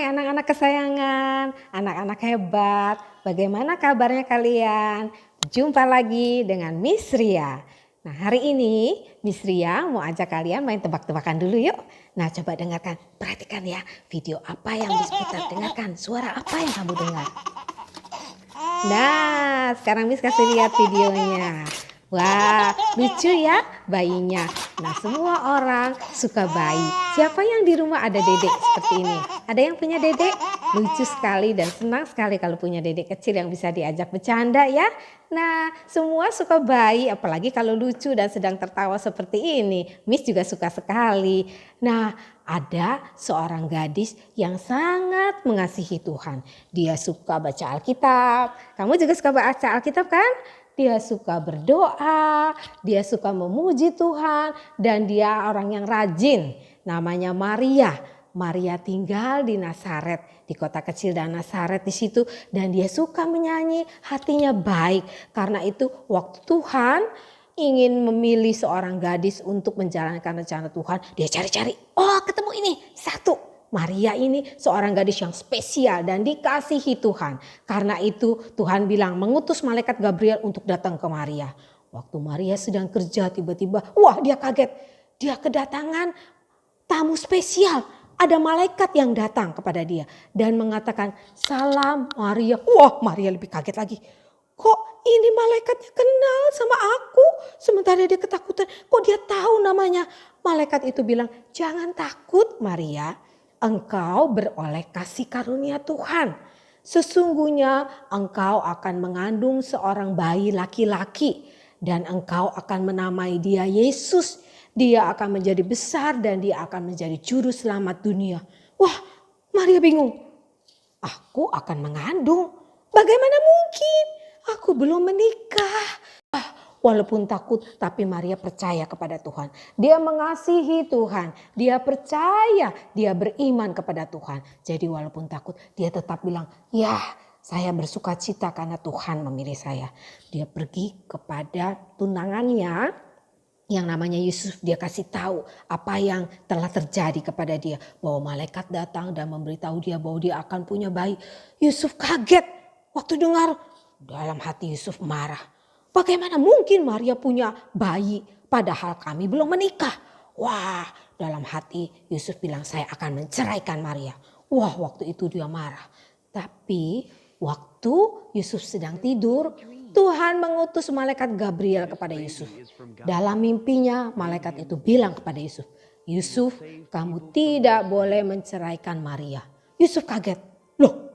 anak-anak kesayangan, anak-anak hebat. Bagaimana kabarnya kalian? Jumpa lagi dengan Miss Ria. Nah, hari ini Miss Ria mau ajak kalian main tebak-tebakan dulu yuk. Nah, coba dengarkan, perhatikan ya video apa yang bisa kita dengarkan, suara apa yang kamu dengar. Nah, sekarang Miss kasih lihat videonya. Wah, lucu ya bayinya. Nah, semua orang suka bayi. Siapa yang di rumah ada dedek seperti ini? Ada yang punya dedek? Lucu sekali dan senang sekali kalau punya dedek kecil yang bisa diajak bercanda ya. Nah, semua suka bayi, apalagi kalau lucu dan sedang tertawa seperti ini. Miss juga suka sekali. Nah, ada seorang gadis yang sangat mengasihi Tuhan. Dia suka baca Alkitab. Kamu juga suka baca Alkitab kan? Dia suka berdoa, dia suka memuji Tuhan, dan dia orang yang rajin. Namanya Maria. Maria tinggal di Nazaret, di kota kecil dan Nazaret di situ, dan dia suka menyanyi, hatinya baik. Karena itu waktu Tuhan ingin memilih seorang gadis untuk menjalankan rencana Tuhan, dia cari-cari. Oh, ketemu ini satu. Maria ini seorang gadis yang spesial dan dikasihi Tuhan. Karena itu Tuhan bilang mengutus malaikat Gabriel untuk datang ke Maria. Waktu Maria sedang kerja tiba-tiba, wah dia kaget. Dia kedatangan tamu spesial. Ada malaikat yang datang kepada dia dan mengatakan salam Maria. Wah Maria lebih kaget lagi. Kok ini malaikatnya kenal sama aku? Sementara dia ketakutan. Kok dia tahu namanya? Malaikat itu bilang jangan takut Maria. Engkau beroleh kasih karunia Tuhan. Sesungguhnya engkau akan mengandung seorang bayi laki-laki. Dan engkau akan menamai dia Yesus. Dia akan menjadi besar dan dia akan menjadi juru selamat dunia. Wah, Maria bingung. Aku akan mengandung. Bagaimana mungkin? Aku belum menikah. Walaupun takut tapi Maria percaya kepada Tuhan. Dia mengasihi Tuhan. Dia percaya, dia beriman kepada Tuhan. Jadi walaupun takut dia tetap bilang, ya saya bersuka cita karena Tuhan memilih saya. Dia pergi kepada tunangannya yang namanya Yusuf. Dia kasih tahu apa yang telah terjadi kepada dia. Bahwa malaikat datang dan memberitahu dia bahwa dia akan punya bayi. Yusuf kaget waktu dengar. Dalam hati Yusuf marah. Bagaimana mungkin Maria punya bayi padahal kami belum menikah? Wah, dalam hati Yusuf bilang saya akan menceraikan Maria. Wah, waktu itu dia marah. Tapi waktu Yusuf sedang tidur, Tuhan mengutus malaikat Gabriel kepada Yusuf. Dalam mimpinya malaikat itu bilang kepada Yusuf, Yusuf, kamu tidak boleh menceraikan Maria. Yusuf kaget. Loh,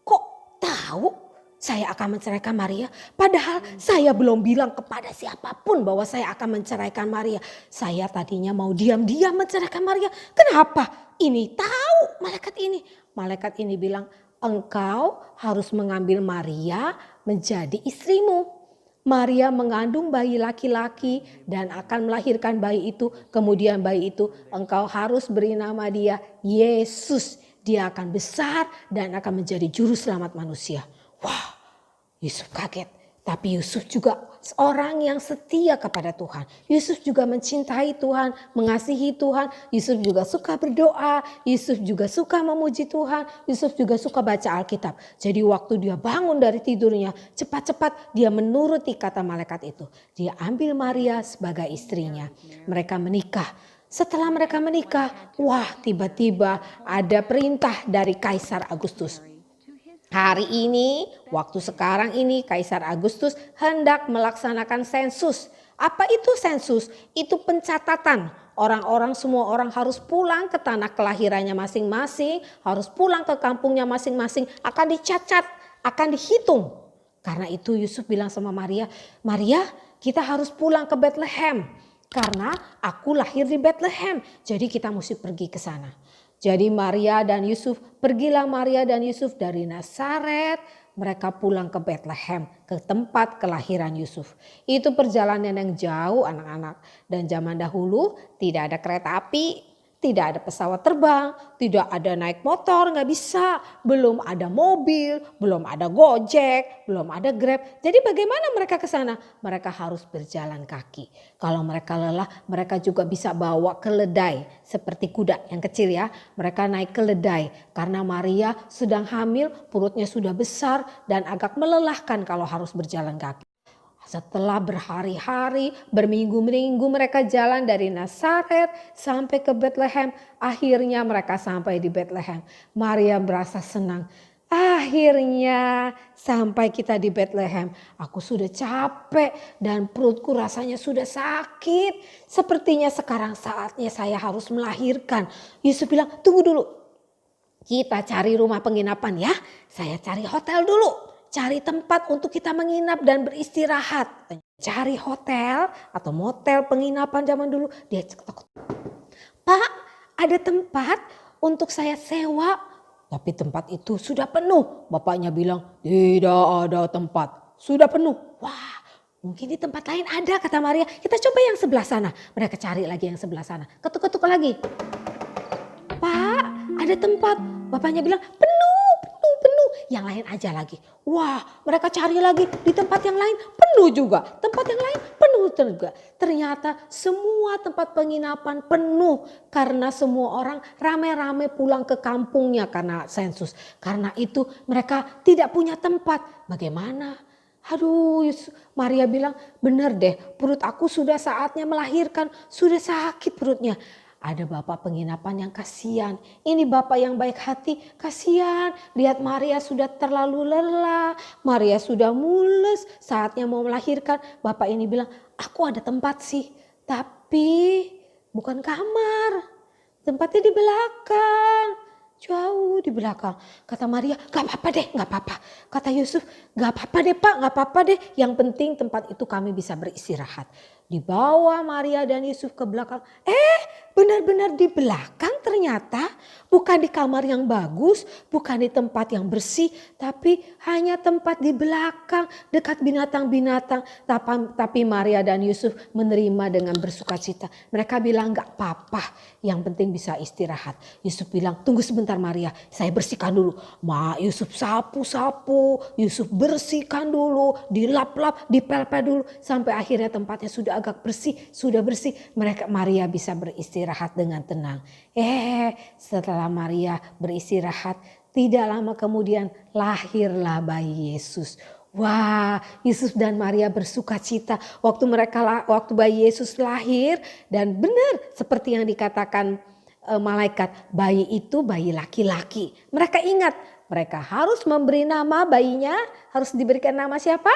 kok tahu? Saya akan menceraikan Maria. Padahal saya belum bilang kepada siapapun bahwa saya akan menceraikan Maria. Saya tadinya mau diam-diam menceraikan Maria. Kenapa? Ini tahu malaikat ini. Malaikat ini bilang engkau harus mengambil Maria menjadi istrimu. Maria mengandung bayi laki-laki dan akan melahirkan bayi itu. Kemudian bayi itu engkau harus beri nama dia Yesus. Dia akan besar dan akan menjadi juru selamat manusia. Wah, Yusuf kaget. Tapi Yusuf juga seorang yang setia kepada Tuhan. Yusuf juga mencintai Tuhan, mengasihi Tuhan. Yusuf juga suka berdoa. Yusuf juga suka memuji Tuhan. Yusuf juga suka baca Alkitab. Jadi waktu dia bangun dari tidurnya, cepat-cepat dia menuruti kata malaikat itu. Dia ambil Maria sebagai istrinya. Mereka menikah. Setelah mereka menikah, wah tiba-tiba ada perintah dari Kaisar Agustus. Hari ini, waktu sekarang ini Kaisar Agustus hendak melaksanakan sensus. Apa itu sensus? Itu pencatatan. Orang-orang, semua orang harus pulang ke tanah kelahirannya masing-masing. Harus pulang ke kampungnya masing-masing. Akan dicatat, akan dihitung. Karena itu Yusuf bilang sama Maria, Maria kita harus pulang ke Bethlehem. Karena aku lahir di Bethlehem. Jadi kita mesti pergi ke sana. Jadi pergilah Maria dan Yusuf dari Nazaret, mereka pulang ke Bethlehem, ke tempat kelahiran Yusuf. Itu perjalanan yang jauh anak-anak. Dan zaman dahulu tidak ada kereta api, Tidak ada pesawat terbang, tidak ada naik motor, nggak bisa. Belum ada mobil, belum ada Gojek, belum ada Grab. Jadi bagaimana mereka ke sana? Mereka harus berjalan kaki. Kalau mereka lelah, mereka juga bisa bawa keledai. Seperti kuda yang kecil ya. Mereka naik keledai. Karena Maria sedang hamil, perutnya sudah besar dan agak melelahkan kalau harus berjalan kaki. Setelah berhari-hari, berminggu-minggu mereka jalan dari Nazaret sampai ke Bethlehem. Akhirnya mereka sampai di Bethlehem. Maria merasa senang. Akhirnya sampai kita di Bethlehem. Aku sudah capek dan perutku rasanya sudah sakit. Sepertinya sekarang saatnya saya harus melahirkan. Yusuf bilang, tunggu dulu. Kita cari rumah penginapan ya. Saya cari hotel dulu. Cari tempat untuk kita menginap dan beristirahat. Cari hotel atau motel penginapan zaman dulu. Dia takut. Pak, ada tempat untuk saya sewa. Tapi tempat itu sudah penuh. Bapaknya bilang, tidak ada tempat. Sudah penuh. Wah, mungkin di tempat lain ada, kata Maria. Kita coba yang sebelah sana. Mereka cari lagi yang sebelah sana. Ketuk-ketuk lagi. Pak, ada tempat. Bapaknya bilang, penuh. Yang lain aja lagi. Wah, mereka cari lagi di tempat yang lain penuh juga. Tempat yang lain penuh juga. Ternyata semua tempat penginapan penuh. Karena semua orang rame-rame pulang ke kampungnya karena sensus. Karena itu mereka tidak punya tempat. Bagaimana? Aduh, Maria bilang, benar deh, perut aku sudah saatnya melahirkan. Sudah sakit perutnya. Ada bapak penginapan yang kasihan. Ini bapak yang baik hati, kasihan. Lihat Maria sudah terlalu lelah. Maria sudah mules, saatnya mau melahirkan. Bapak ini bilang, aku ada tempat sih. Tapi bukan kamar. Tempatnya di belakang. Jauh di belakang. Kata Maria, gak apa-apa deh, gak apa-apa. Kata Yusuf, gak apa-apa deh Pak, gak apa-apa deh. Yang penting tempat itu kami bisa beristirahat. Dibawa Maria dan Yusuf ke belakang. Benar-benar di belakang ternyata. Bukan di kamar yang bagus, bukan di tempat yang bersih. Tapi hanya tempat di belakang dekat binatang-binatang. Tapi Maria dan Yusuf menerima dengan bersuka cita. Mereka bilang gak apa-apa, yang penting bisa istirahat. Yusuf bilang, tunggu sebentar Maria, saya bersihkan dulu. Yusuf sapu-sapu, Yusuf bersihkan dulu, dilap-lap, dipel-pel dulu. Sampai akhirnya tempatnya sudah agak bersih, sudah bersih. Maria bisa beristirahat dengan tenang. Setelah Maria beristirahat, tidak lama kemudian lahirlah bayi Yesus. Wah, Yusuf dan Maria bersuka cita waktu bayi Yesus lahir, dan benar seperti yang dikatakan malaikat, bayi itu bayi laki-laki. Mereka ingat, mereka harus memberi nama bayinya, harus diberikan nama siapa?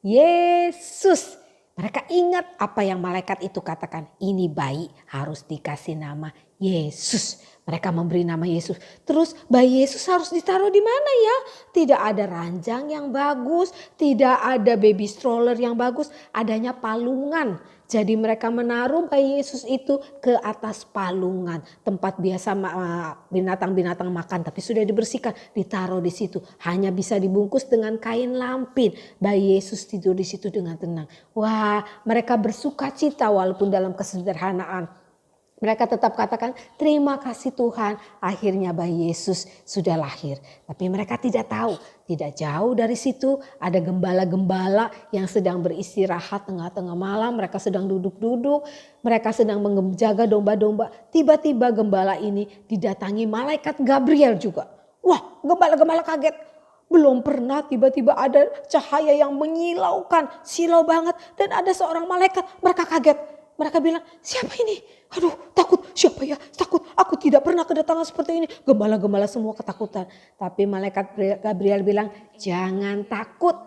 Yesus. Mereka ingat apa yang malaikat itu katakan. Ini bayi harus dikasih nama Yesus. Mereka memberi nama Yesus. Terus bayi Yesus harus ditaruh di mana ya? Tidak ada ranjang yang bagus. Tidak ada baby stroller yang bagus. Adanya palungan. Jadi mereka menaruh bayi Yesus itu ke atas palungan. Tempat biasa binatang-binatang makan. Tapi sudah dibersihkan. Ditaruh di situ. Hanya bisa dibungkus dengan kain lampin. Bayi Yesus tidur di situ dengan tenang. Wah, mereka bersuka cita walaupun dalam kesederhanaan. Mereka tetap katakan, terima kasih Tuhan, akhirnya bayi Yesus sudah lahir. Tapi mereka tidak tahu, tidak jauh dari situ ada gembala-gembala yang sedang beristirahat tengah-tengah malam. Mereka sedang duduk-duduk, mereka sedang menjaga domba-domba. Tiba-tiba gembala ini didatangi malaikat Gabriel juga. Wah, gembala-gembala kaget. Belum pernah tiba-tiba ada cahaya yang menyilaukan, silau banget. Dan ada seorang malaikat, mereka kaget. Mereka bilang, siapa ini? Aduh, takut. Siapa ya? Takut. Aku tidak pernah kedatangan seperti ini. Gembala-gembala semua ketakutan. Tapi malaikat Gabriel bilang, jangan takut.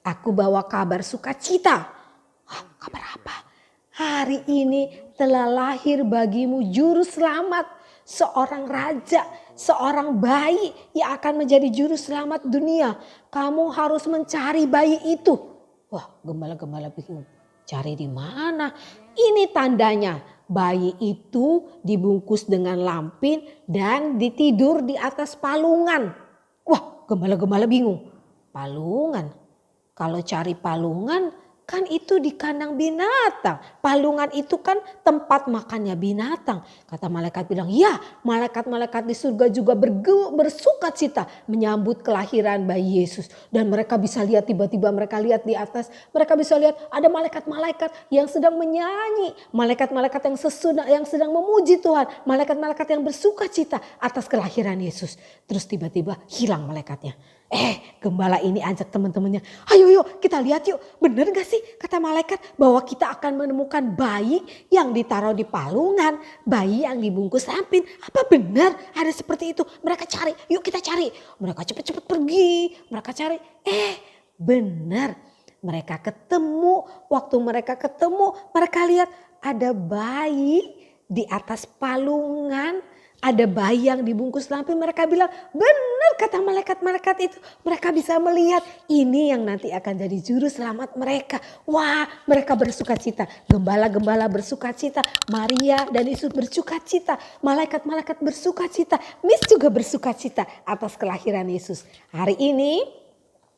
Aku bawa kabar sukacita. Kabar apa? Hari ini telah lahir bagimu juru selamat. Seorang raja, seorang bayi yang akan menjadi juru selamat dunia. Kamu harus mencari bayi itu. Wah, gembala-gembala bingung. Cari di mana? Ini tandanya bayi itu dibungkus dengan lampin dan ditidur di atas palungan. Wah, gembala-gembala bingung. Palungan? Kalau cari palungan Kan itu di kandang binatang. Palungan itu kan tempat makannya binatang. Kata malaikat bilang, ya malaikat-malaikat di surga juga bersuka cita menyambut kelahiran bayi Yesus. Dan mereka bisa lihat, tiba-tiba mereka lihat di atas. Mereka bisa lihat ada malaikat-malaikat yang sedang menyanyi. Malaikat-malaikat yang sedang memuji Tuhan. Malaikat-malaikat yang bersuka cita atas kelahiran Yesus. Terus tiba-tiba hilang malaikatnya. Gembala ini ajak teman-temannya, ayo yuk kita lihat yuk, bener gak sih kata malaikat bahwa kita akan menemukan bayi yang ditaruh di palungan, bayi yang dibungkus lampin. Apa benar ada seperti itu? Mereka cari, yuk kita cari. Mereka cepet-cepet pergi, mereka cari, benar. Mereka ketemu, waktu mereka ketemu mereka lihat ada bayi di atas palungan. Ada bayi yang dibungkus lampin, mereka bilang benar kata malaikat-malaikat itu. Mereka bisa melihat ini yang nanti akan jadi juru selamat mereka. Wah, mereka bersuka cita. Gembala-gembala bersuka cita. Maria dan Yesus bersuka cita. Malaikat-malaikat bersuka cita. Miss juga bersuka cita atas kelahiran Yesus. Hari ini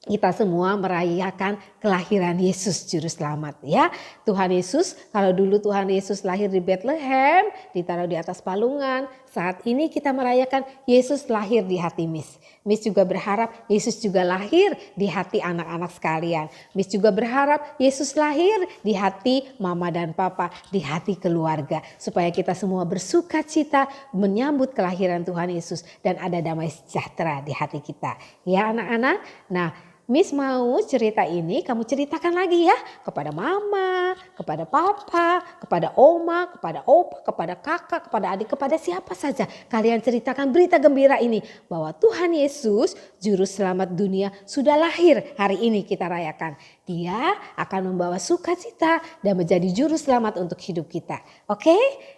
kita semua merayakan kelahiran Yesus Juru Selamat ya. Tuhan Yesus, kalau dulu Tuhan Yesus lahir di Bethlehem, ditaruh di atas palungan. Saat ini kita merayakan Yesus lahir di hati Miss. Miss juga berharap Yesus juga lahir di hati anak-anak sekalian. Miss juga berharap Yesus lahir di hati mama dan papa, di hati keluarga. Supaya kita semua bersuka cita menyambut kelahiran Tuhan Yesus. Dan ada damai sejahtera di hati kita. Ya anak-anak, nah Miss mau cerita ini kamu ceritakan lagi ya kepada mama, kepada papa, kepada oma, kepada opa, kepada kakak, kepada adik, kepada siapa saja. Kalian ceritakan berita gembira ini bahwa Tuhan Yesus Juru Selamat dunia sudah lahir. Hari ini kita rayakan. Dia akan membawa sukacita dan menjadi Juru Selamat untuk hidup kita. Oke?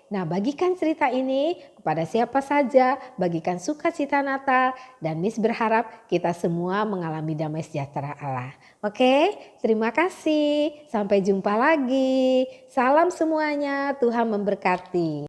Nah, bagikan cerita ini kepada siapa saja, bagikan sukacita Natal, dan Miss berharap kita semua mengalami damai sejahtera Allah. Oke, terima kasih. Sampai jumpa lagi. Salam semuanya, Tuhan memberkati.